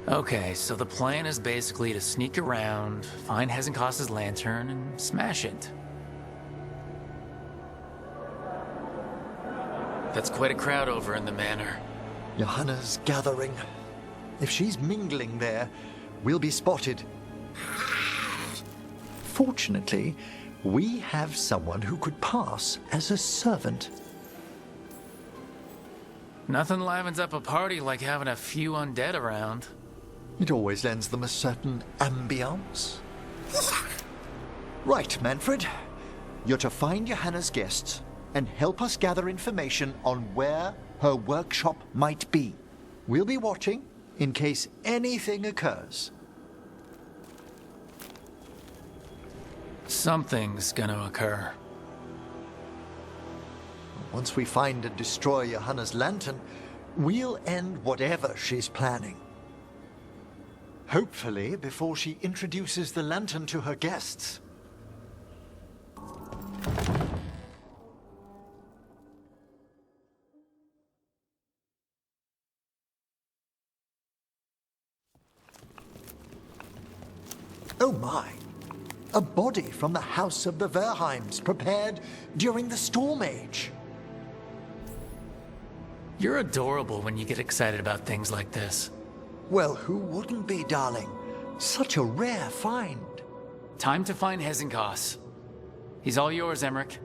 Okay, so the plan is basically to sneak around, find Hezenkos's lantern, and smash it. That's quite a crowd over in the manor. Johanna's gathering. If she's mingling there, we'll be spotted. Fortunately, we have someone who could pass as a servant. Nothing livens up a party like having a few undead around. It always lends them a certain ambience. Right, Manfred. You're to find Johanna's guests and help us gather information on where her workshop might be. We'll be watching in case anything occurs. Something's gonna occur. Once we find and destroy Johanna's lantern, we'll end whatever she's planning. Hopefully before she introduces the lantern to her guests. Oh my! A body from the house of the Verheims, prepared during the Storm Age. You're adorable when you get excited about things like this. Well, who wouldn't be, darling? Such a rare find. Time to find Hezenkos. He's all yours, Emmerich.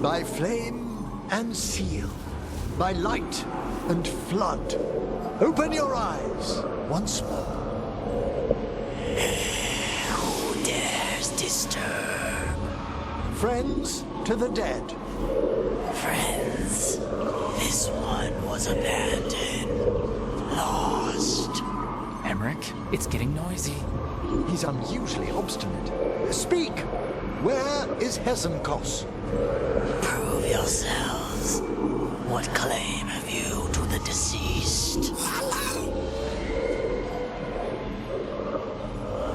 By flame and seal, by light and flood, open your eyes once more. Who dares disturb? Friends to the dead. Friends, this one was abandoned, lost. Emmerich, it's getting noisy. He's unusually obstinate. Speak! Where is Hezenkos? Prove yourselves. What claim have you to the deceased?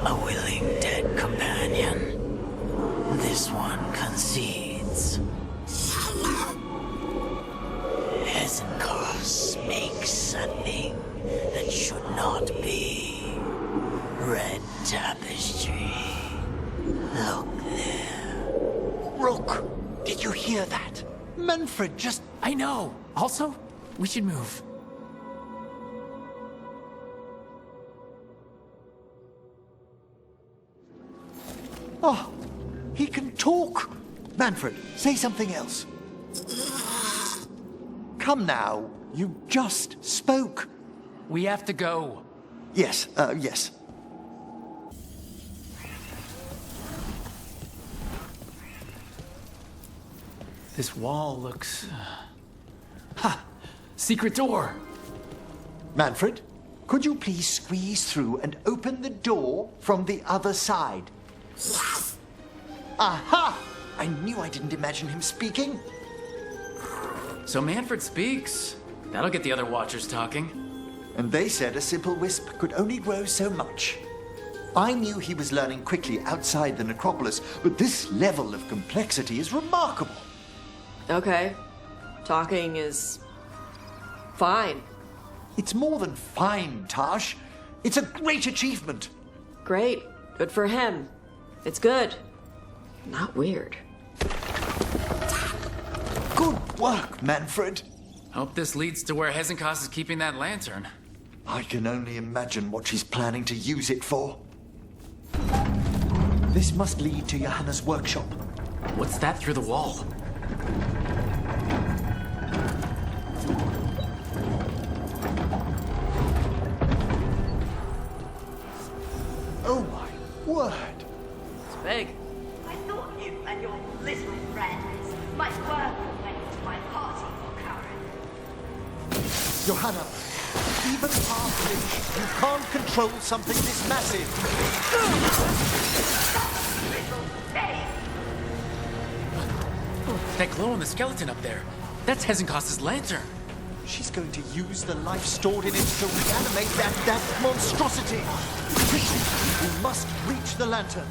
A willing dead companion. This one concedes. Hezenkos makes a thing that should not be. Red tapestry. Look there. Rook, did you hear that? Manfred just... I know! Also, we should move. Oh, he can talk! Manfred, say something else. Come now, you just spoke. We have to go. Yes, yes. This wall looks... Ha! Secret door! Manfred, could you please squeeze through and open the door from the other side? Yes. Aha! I knew I didn't imagine him speaking. So Manfred speaks. That'll get the other Watchers talking. And they said a simple wisp could only grow so much. I knew he was learning quickly outside the necropolis, but this level of complexity is remarkable. Okay. Talking is... fine. It's more than fine, Tash. It's a great achievement. Great. Good for him. It's good. Not weird. Good work, Manfred. Hope this leads to where Hezenkos is keeping that lantern. I can only imagine what she's planning to use it for. This must lead to Johanna's workshop. What's that through the wall? Oh my word! It's big. I thought you and your little friends might work your way to my party for Karen. Johanna, even half-lich, you can't control something this massive. Little thing! That glow in the skeleton up there. That's Hezenkos's lantern. She's going to use the life stored in it to reanimate that monstrosity. Quickly, we must reach the lantern.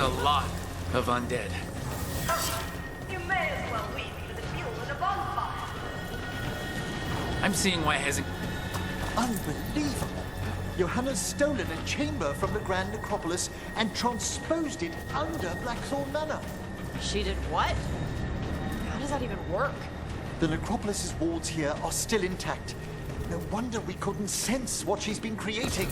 a lot of undead. You may as well weep for the fuel in a bonfire. I'm seeing why it hasn't... Unbelievable. Johanna's stolen a chamber from the Grand Necropolis and transposed it under Blackthorn Manor. She did what? How does that even work? The Necropolis's walls here are still intact. No wonder we couldn't sense what she's been creating.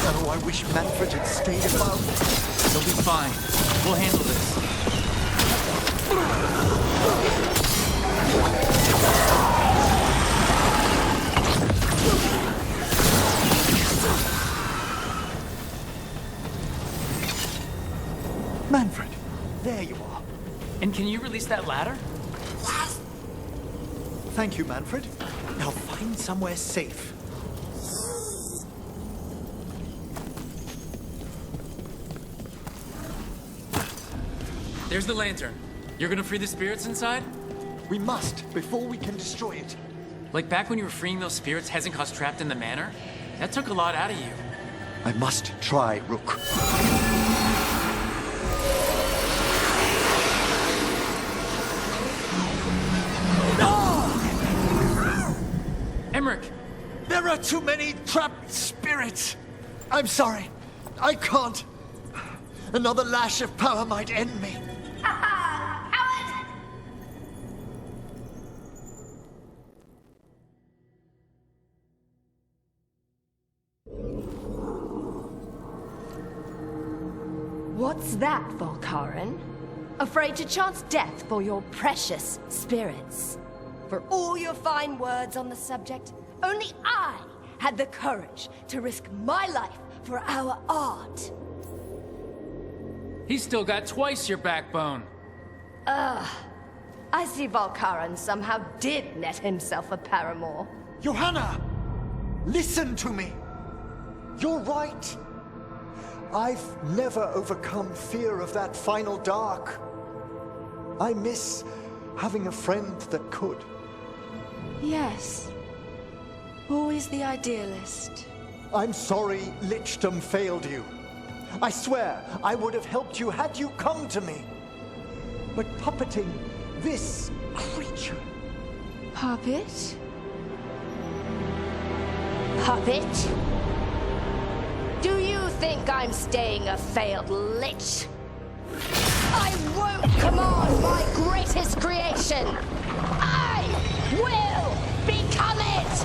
Oh, I wish Manfred had stayed above. They'll be fine. We'll handle this. Manfred, there you are. And can you release that ladder? Thank you, Manfred. Now find somewhere safe. There's the lantern. You're gonna free the spirits inside? We must, before we can destroy it. Like back when you were freeing those spirits Hezenko's trapped in the manor? That took a lot out of you. I must try, Rook. Emmerich! There are too many trapped spirits. I'm sorry. I can't. Another lash of power might end me. Coward! What's that, Volkaren? Afraid to chance death for your precious spirits? For all your fine words on the subject, only I had the courage to risk my life for our art. He's still got twice your backbone. I see Volkaren somehow did net himself a paramour. Johanna! Listen to me. You're right. I've never overcome fear of that final dark. I miss having a friend that could. Yes. Always the idealist. I'm sorry Lichdom failed you. I swear I would have helped you had you come to me. But puppeting this creature... Puppet? Puppet? Do you think I'm staying a failed lich? I won't command my greatest creation! I will become it!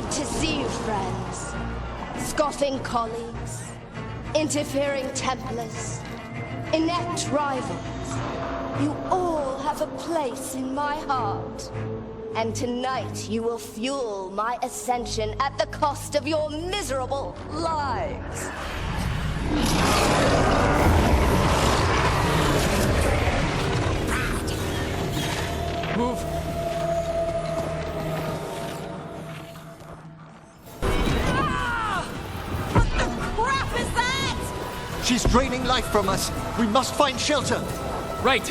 To see you, friends. Scoffing colleagues, interfering Templars, inept rivals. You all have a place in my heart. And tonight you will fuel my ascension at the cost of your miserable lives. Move! She's draining life from us. We must find shelter. Right!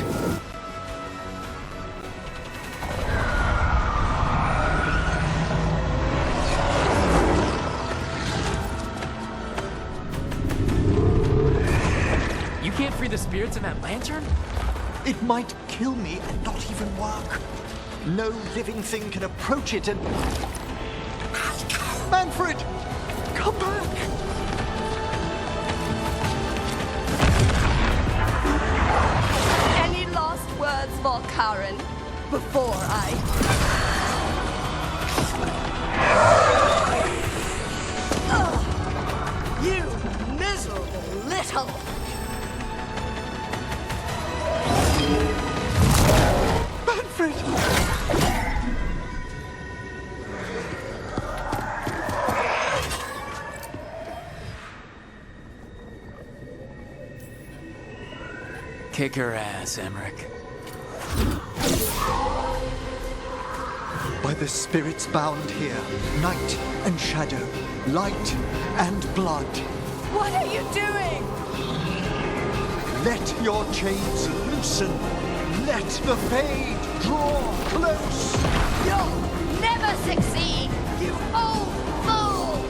You can't free the spirits in that lantern? It might kill me and not even work. No living thing can approach it and... Manfred! Come back! Words, Volkaren, before I... You miserable little... Manfred! Kick her ass, Emmerich. By the spirits bound here, night and shadow, light and blood. What are you doing? Let your chains loosen. Let the fade draw close. You'll never succeed, you old fool!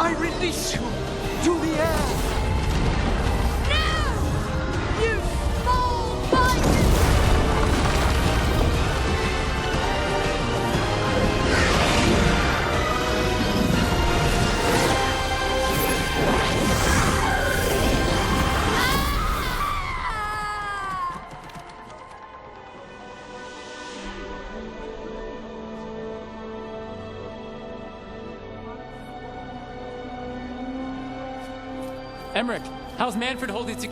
I release you to the air. No! You small-minded! Emmerich, how's Manfred holding to...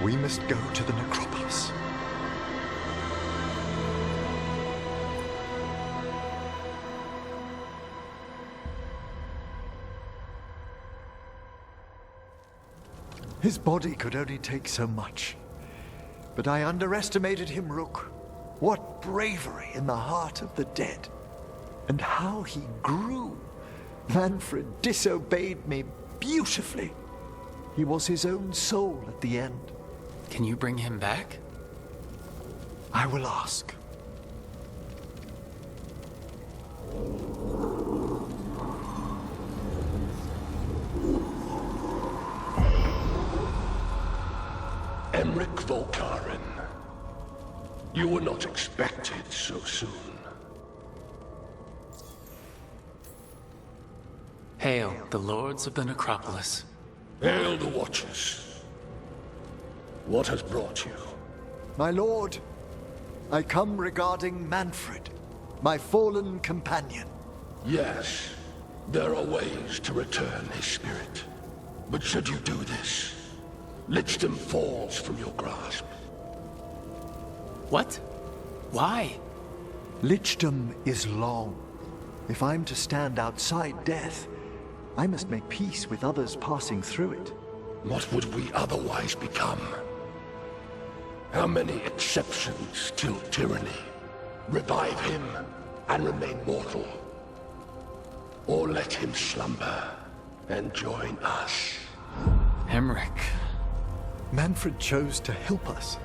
We must go to the necropolis. His body could only take so much. But I underestimated him, Rook. What bravery in the heart of the dead. And how he grew. Manfred disobeyed me beautifully. He was his own soul at the end. Can you bring him back? I will ask. Emmerich Volkaren. You were not expected so soon. Hail, the lords of the necropolis. Hail the Watchers. What has brought you? My lord, I come regarding Manfred, my fallen companion. Yes, there are ways to return his spirit. But should you do this, Lichdom falls from your grasp. What? Why? Lichdom is long. If I'm to stand outside death, I must make peace with others passing through it. What would we otherwise become? How many exceptions till tyranny? Revive him and remain mortal. Or let him slumber and join us. Emmerich. Manfred chose to help us.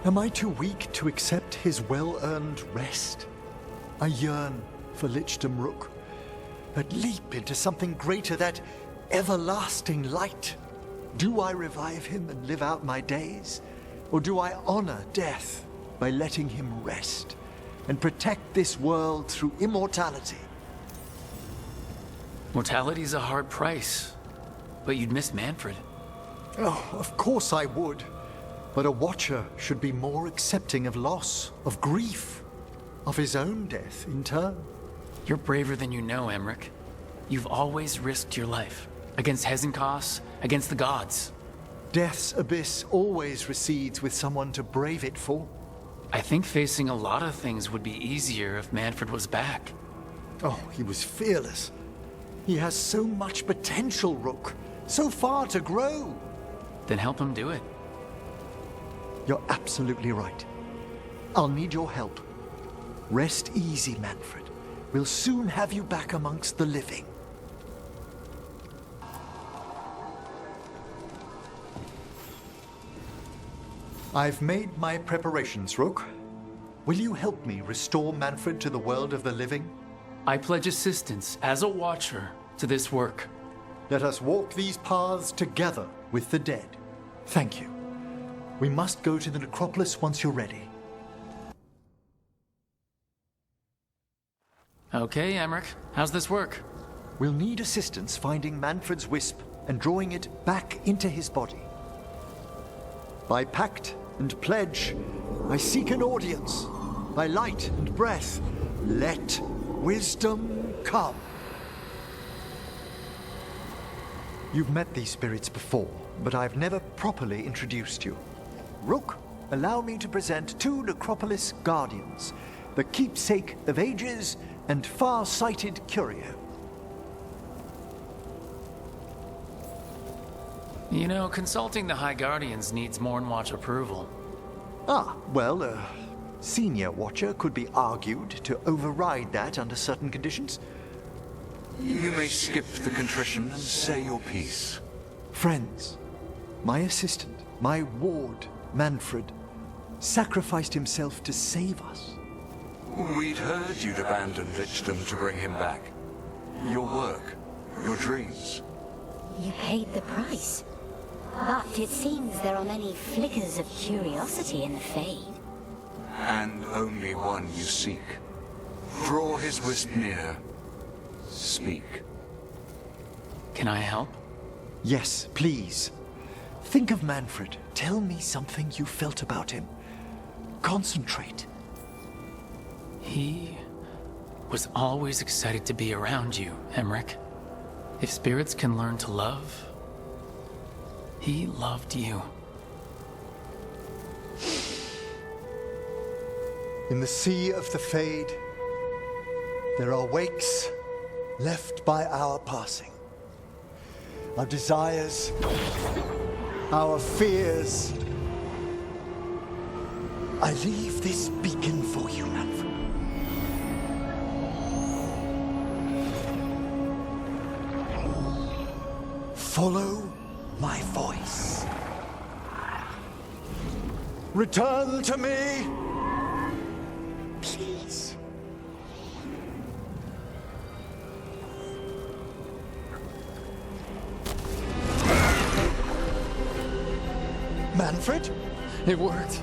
Am I too weak to accept his well-earned rest? I yearn for Lichdom, Rook. But leap into something greater, that everlasting light. Do I revive him and live out my days? Or do I honor death by letting him rest and protect this world through immortality? Mortality's a hard price, but you'd miss Manfred. Oh, of course I would. But a Watcher should be more accepting of loss, of grief, of his own death in turn. You're braver than you know, Emmerich. You've always risked your life. Against Hezenkos, against the gods. Death's abyss always recedes with someone to brave it for. I think facing a lot of things would be easier if Manfred was back. Oh, he was fearless. He has so much potential, Rook. So far to grow. Then help him do it. You're absolutely right. I'll need your help. Rest easy, Manfred. We'll soon have you back amongst the living. I've made my preparations, Rook. Will you help me restore Manfred to the world of the living? I pledge assistance as a Watcher to this work. Let us walk these paths together with the dead. Thank you. We must go to the necropolis once you're ready. Okay, Emmerich. How's this work? We'll need assistance finding Manfred's wisp and drawing it back into his body. By pact and pledge, I seek an audience. By light and breath, let wisdom come. You've met these spirits before, but I've never properly introduced you. Rook, allow me to present two Necropolis Guardians, the keepsake of ages and far-sighted curio. You know, consulting the High Guardians needs Mornwatch approval. Ah, well, a senior watcher could be argued to override that under certain conditions. You may skip the contrition and say your piece. Friends, my assistant, my ward, Manfred, sacrificed himself to save us. We'd heard you'd abandoned Lichdom to bring him back. Your work, your dreams. You paid the price. But it seems there are many flickers of curiosity in the Fade. And only one you seek. Draw his wisp near. Speak. Can I help? Yes, please. Think of Manfred. Tell me something you felt about him. Concentrate. He was always excited to be around you, Emmerich. If spirits can learn to love, he loved you. In the sea of the Fade, there are wakes left by our passing. Our desires, our fears. I leave this beacon for you, Manfred. Follow my voice. Return to me, please. Manfred? It worked.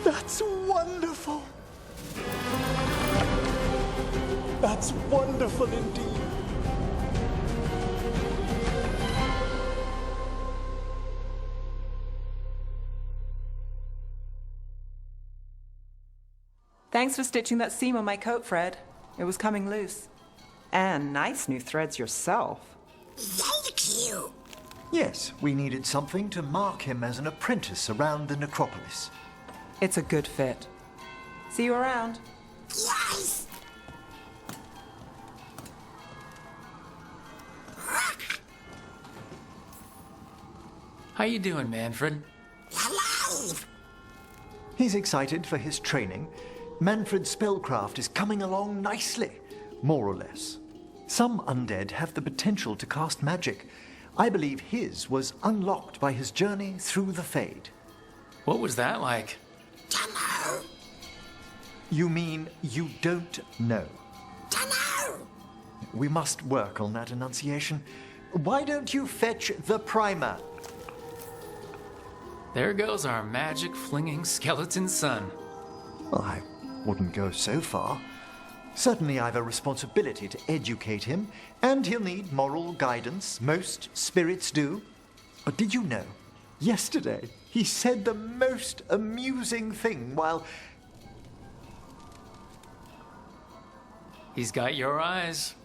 That's wonderful. That's wonderful indeed. Thanks for stitching that seam on my coat, Fred. It was coming loose. And nice new threads yourself. Thank you. Yes, we needed something to mark him as an apprentice around the necropolis. It's a good fit. See you around. Yes. How you doing, Manfred? Alive. He's excited for his training. Manfred's spellcraft is coming along nicely, more or less. Some undead have the potential to cast magic. I believe his was unlocked by his journey through the Fade. What was that like? Dunno. You mean you don't know? Dunno. We must work on that enunciation. Why don't you fetch the primer? There goes our magic-flinging skeleton son. Well, I wouldn't go so far. Certainly I've a responsibility to educate him, and he'll need moral guidance. Most spirits do. But did you know? Yesterday, he said the most amusing thing while... He's got your eyes.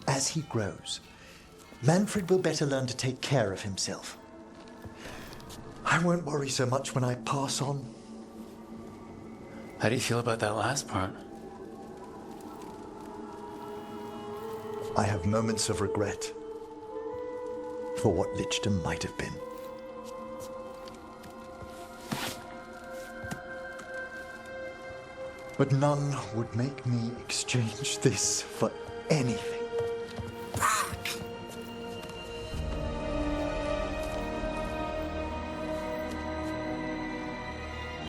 As he grows, Manfred will better learn to take care of himself. I won't worry so much when I pass on. How do you feel about that last part? I have moments of regret for what Lichdom might have been. But none would make me exchange this for anything.